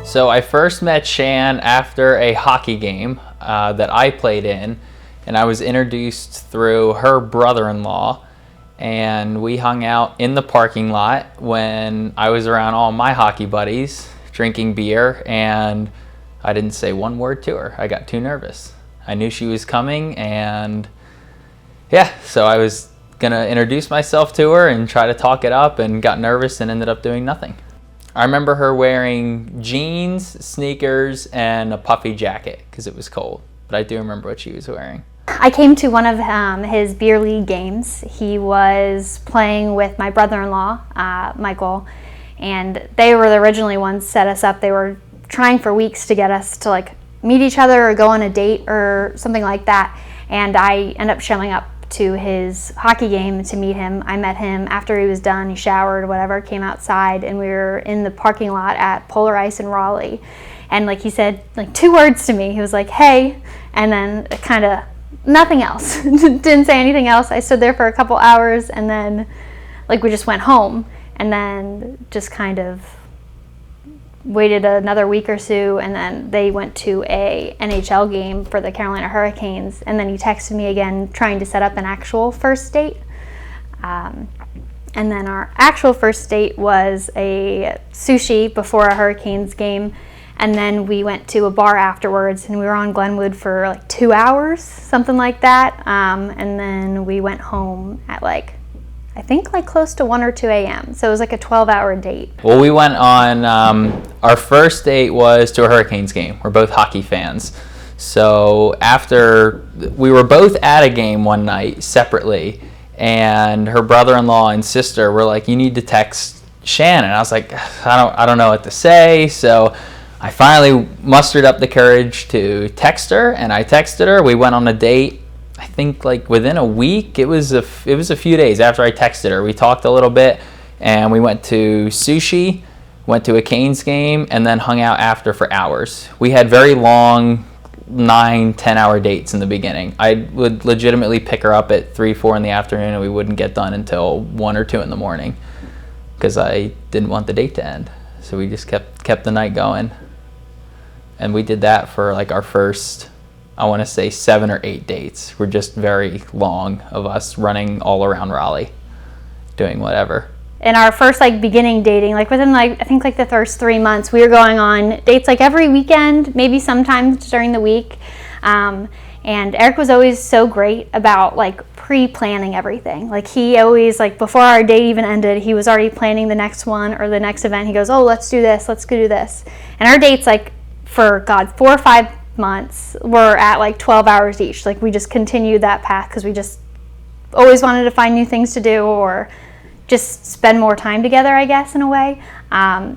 So I first met Shan after a hockey game that I played in, and I was introduced through her brother-in-law, and we hung out in the parking lot when I was around all my hockey buddies drinking beer, and I didn't say one word to her. I got too nervous. I knew she was coming, and yeah, so I was gonna introduce myself to her and try to talk it up, and got nervous and ended up doing nothing. I remember her wearing jeans, sneakers, and a puffy jacket because it was cold, but I do remember what she was wearing. I came to one of his beer league games. He was playing with my brother-in-law, Michael, and they were the originally ones set us up. They were trying for weeks to get us to like meet each other or go on a date or something like that, and I ended up showing up to his hockey game to meet him. I met him after he was done. He showered or whatever, came outside, and we were in the parking lot at Polar Ice in Raleigh. And like he said like 2 words to me. He was like, "Hey," and then kind of nothing else. Didn't say anything else. I stood there for a couple hours, and then like we just went home, and then just kind of waited another week or so, and then they went to a NHL game for the Carolina Hurricanes, and then he texted me again trying to set up an actual first date. And then our actual first date was a sushi before a Hurricanes game, and then we went to a bar afterwards, and we were on Glenwood for like 2 hours, something like that, and then we went home at I think close to 1 or 2 a.m. So it was like a 12-hour date. Well, we went on, our first date was to a Hurricanes game. We're both hockey fans. So after, we were both at a game one night separately, and her brother-in-law and sister were like, "You need to text Shannon." I was like, I don't know what to say. So I finally mustered up the courage to text her, and I texted her. We went on a date. I think within a week. It was a few days after I texted her. We talked a little bit, and we went to sushi, went to a Canes game, and then hung out after for hours. We had very long 9-10 hour dates in the beginning. I would legitimately pick her up at 3-4 in the afternoon, and we wouldn't get done until 1 or 2 in the morning because I didn't want the date to end. So we just kept the night going, and we did that for our first, I want to say 7 or 8 dates. Were just very long of us running all around Raleigh, doing whatever. In our first beginning dating, within I think the first 3 months, we were going on dates every weekend, maybe sometimes during the week. And Eric was always so great about pre-planning everything. He always before our date even ended, he was already planning the next one or the next event. He goes, "Oh, let's do this, let's go do this." And our dates for 4 or 5 months were at 12 hours each. We just continued that path because we just always wanted to find new things to do or just spend more time together, I guess, in a way.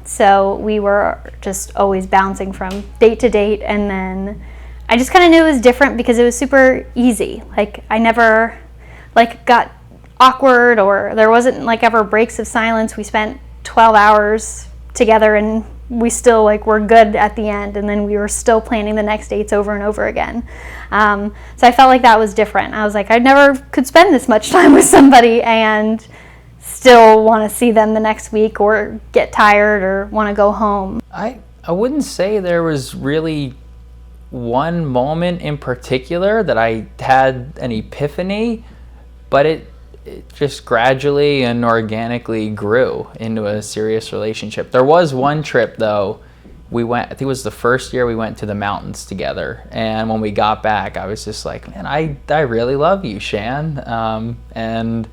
So we were just always bouncing from date to date, and then I just kind of knew it was different because it was super easy. I never got awkward, or there wasn't ever breaks of silence. We spent 12 hours together, and we still were good at the end, and then we were still planning the next dates over and over again. So I felt that was different. I was I never could spend this much time with somebody and still want to see them the next week or get tired or want to go home. I wouldn't say there was really one moment in particular that I had an epiphany, but it just gradually and organically grew into a serious relationship. There was one trip though, we went, I think it was the first year we went to the mountains together, and when we got back I was just like, "Man, I really love you, Shan." And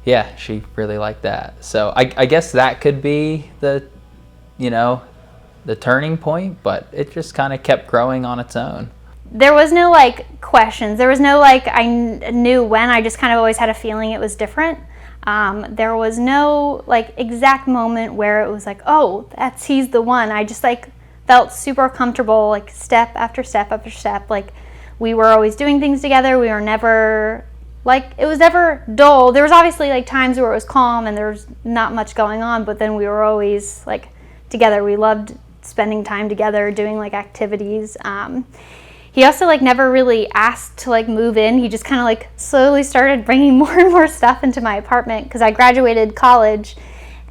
yeah, she really liked that. So I guess that could be the turning point, but it just kind of kept growing on its own. There was no questions. There was no I knew when. I just kind of always had a feeling it was different. There was no exact moment where it was "Oh, he's the one." I just felt super comfortable, step after step after step. We were always doing things together. We were never it was never dull. There was obviously times where it was calm and there was not much going on, but then we were always together. We loved spending time together, doing activities. He also never really asked to move in. He just kind of slowly started bringing more and more stuff into my apartment because I graduated college,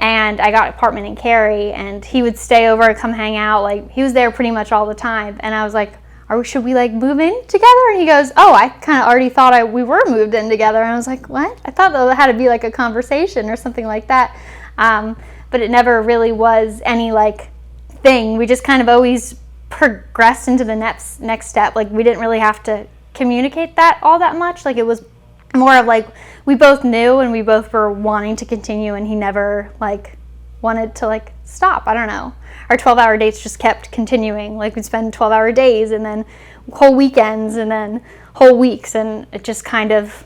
and I got an apartment in Cary, and he would stay over and come hang out. Like, he was there pretty much all the time, and I was like, should we like move in together? And he goes, oh, I kind of already thought we were moved in together. And I was like, what? I thought that had to be like a conversation or something like that. But it never really was any like thing. We just kind of always progressed into the next step. Like, we didn't really have to communicate that all that much. Like, it was more of like, we both knew and we both were wanting to continue, and he never like wanted to like stop. I don't know. Our 12-hour dates just kept continuing. Like, we'd spend 12-hour days and then whole weekends and then whole weeks, and it just kind of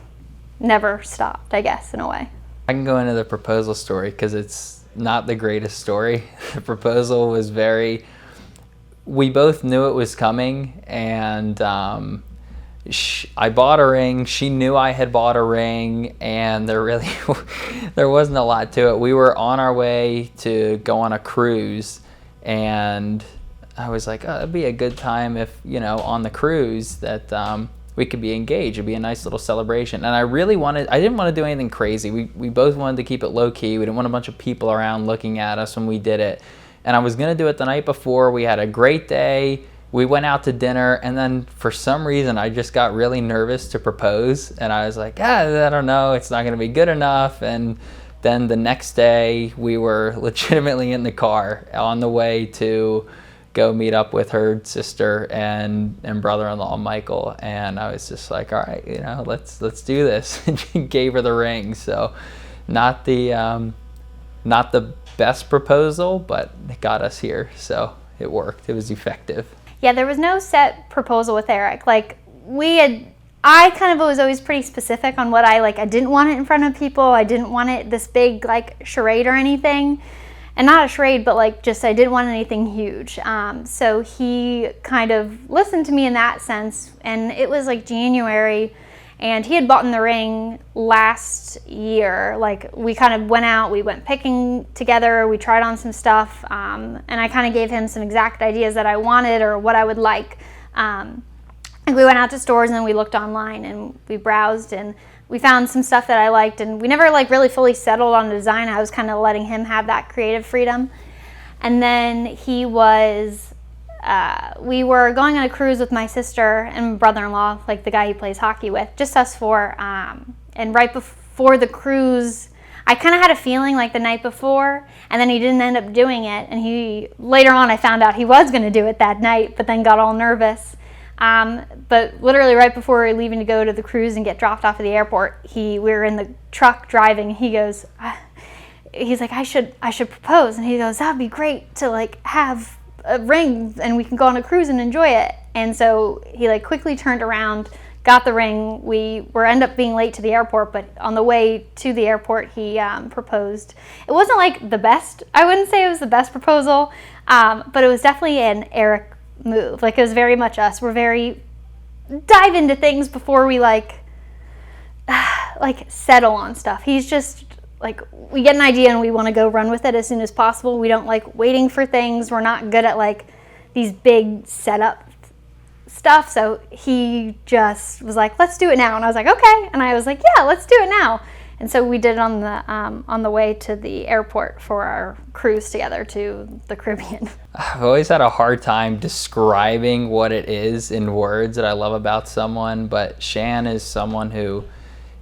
never stopped, I guess, in a way. I can go into the proposal story because it's not the greatest story. The proposal was we both knew it was coming, and I bought a ring. She knew I had bought a ring, and there wasn't a lot to it. We were on our way to go on a cruise, and I was like, oh, it'd be a good time if, on the cruise that we could be engaged. It'd be a nice little celebration. And I didn't want to do anything crazy. We both wanted to keep it low key. We didn't want a bunch of people around looking at us when we did it. And I was going to do it the night before. We had a great day. We went out to dinner, and then for some reason I just got really nervous to propose, and I was like, I don't know, it's not going to be good enough. And then the next day we were legitimately in the car on the way to go meet up with her sister and brother-in-law Michael, and I was just like, all right, let's do this. And she gave her the ring. So not the best proposal, but it got us here, so it worked. It was effective. Yeah, there was no set proposal with Eric. Like, I kind of was always pretty specific on what I didn't want it in front of people. I didn't want it this big like charade or anything. And not a charade, but like just I didn't want anything huge. So he kind of listened to me in that sense. And it was like January, and he had bought the ring last year. Like, we kind of went out, we went picking together, we tried on some stuff, and I kind of gave him some exact ideas that I wanted or what I would like. And we went out to stores, and then we looked online, and we browsed, and we found some stuff that I liked, and we never like really fully settled on the design. I was kind of letting him have that creative freedom. And then we were going on a cruise with my sister and brother-in-law, like the guy he plays hockey with, just us four. And right before the cruise, I kind of had a feeling like the night before, and then he didn't end up doing it. And later on I found out he was going to do it that night, but then got all nervous. But literally right before we were leaving to go to the cruise and get dropped off at the airport, we were in the truck driving. He's like, I should propose. And he goes, that'd be great to like have a ring and we can go on a cruise and enjoy it. And so he like quickly turned around, got the ring. We ended up being late to the airport, but on the way to the airport he proposed. It wasn't like the best, I wouldn't say it was the best proposal, but it was definitely an Eric move. Like, it was very much us. We're very dive into things before we like settle on stuff. He's just like, we get an idea and we want to go run with it as soon as possible. We don't like waiting for things. We're not good at like these big setup stuff. So he just was like, let's do it now. And I was like, okay. And I was like, yeah, let's do it now. And so we did it on the way to the airport for our cruise together to the Caribbean. I've always had a hard time describing what it is in words that I love about someone, but Shan is someone who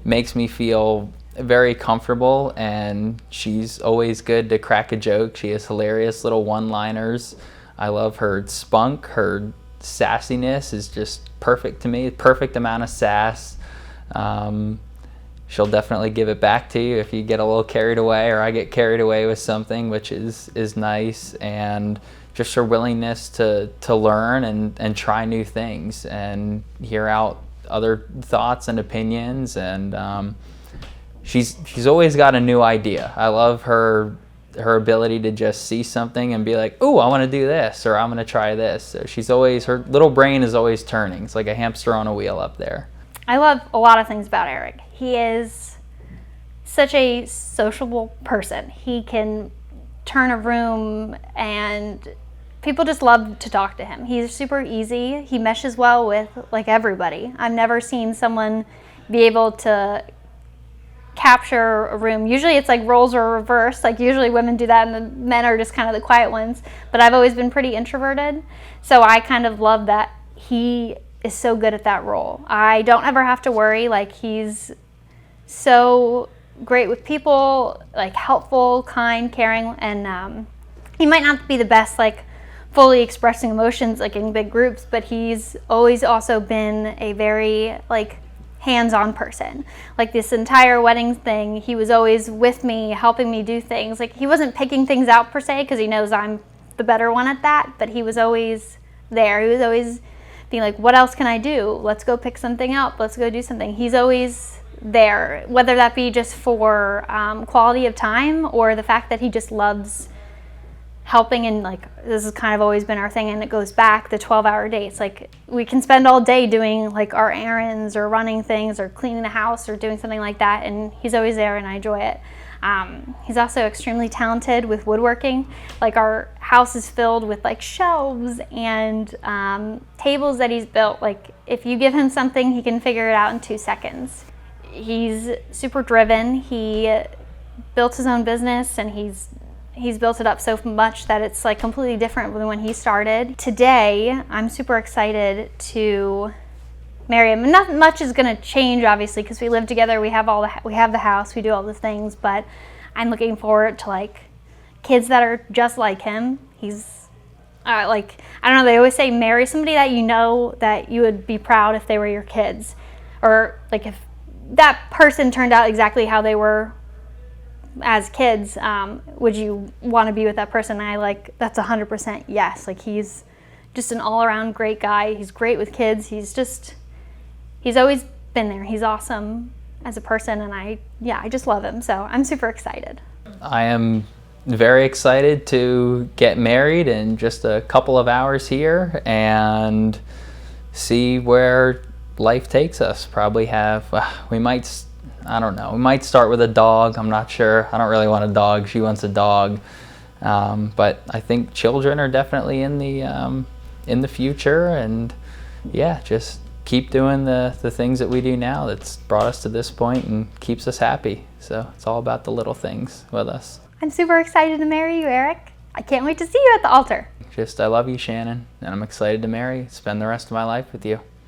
makes me feel very comfortable, and she's always good to crack a joke. She has hilarious little one-liners. I love her spunk. Her sassiness is just perfect to me. Perfect amount of sass. She'll definitely give it back to you if you get a little carried away, or I get carried away with something, which is nice. And just her willingness to learn and try new things and hear out other thoughts and opinions. And she's always got a new idea. I love her ability to just see something and be like, "Ooh, I want to do this," or "I'm going to try this." So her little brain is always turning. It's like a hamster on a wheel up there. I love a lot of things about Eric. He is such a sociable person. He can turn a room and people just love to talk to him. He's super easy. He meshes well with like everybody. I've never seen someone be able to capture a room. Usually it's like roles are reversed. Like usually women do that and the men are just kind of the quiet ones. But I've always been pretty introverted. So I kind of love that he is so good at that role. I don't ever have to worry. Like he's so great with people, like helpful, kind, caring, and he might not be the best like fully expressing emotions like in big groups, but he's always also been a very like hands-on person. Like this entire wedding thing, he was always with me, helping me do things. Like he wasn't picking things out per se because he knows I'm the better one at that, but he was always there. He was always being like, what else can I do? Let's go pick something up. Let's go do something. He's always there, whether that be just for quality of time or the fact that he just loves helping. And like this has kind of always been our thing, and it goes back the 12-hour dates. Like we can spend all day doing like our errands or running things or cleaning the house or doing something like that, and he's always there and I enjoy it. He's also extremely talented with woodworking. Like our house is filled with like shelves and tables that he's built. Like if you give him something, he can figure it out in 2 seconds. He's super driven. He built his own business, and he's built it up so much that it's like completely different than when he started. Today, I'm super excited to marry him. Not much is going to change, obviously, because we live together. We have the house. We do all the things. But I'm looking forward to like kids that are just like him. He's like, I don't know. They always say marry somebody that you know that you would be proud if they were your kids, or like if that person turned out exactly how they were as kids, would you want to be with that person? And I like, that's 100% yes. Like he's just an all-around great guy. He's great with kids. He's always been there. He's awesome as a person, and I just love him. So I'm super excited. I am very excited to get married in just a couple of hours here and see where life takes us. Probably have, we might start with a dog. I'm not sure. I don't really want a dog. She wants a dog. But I think children are definitely in the future, and yeah, just keep doing the things that we do now that's brought us to this point and keeps us happy. So it's all about the little things with us. I'm super excited to marry you, Eric. I can't wait to see you at the altar. I love you, Shannon, and I'm excited to spend the rest of my life with you.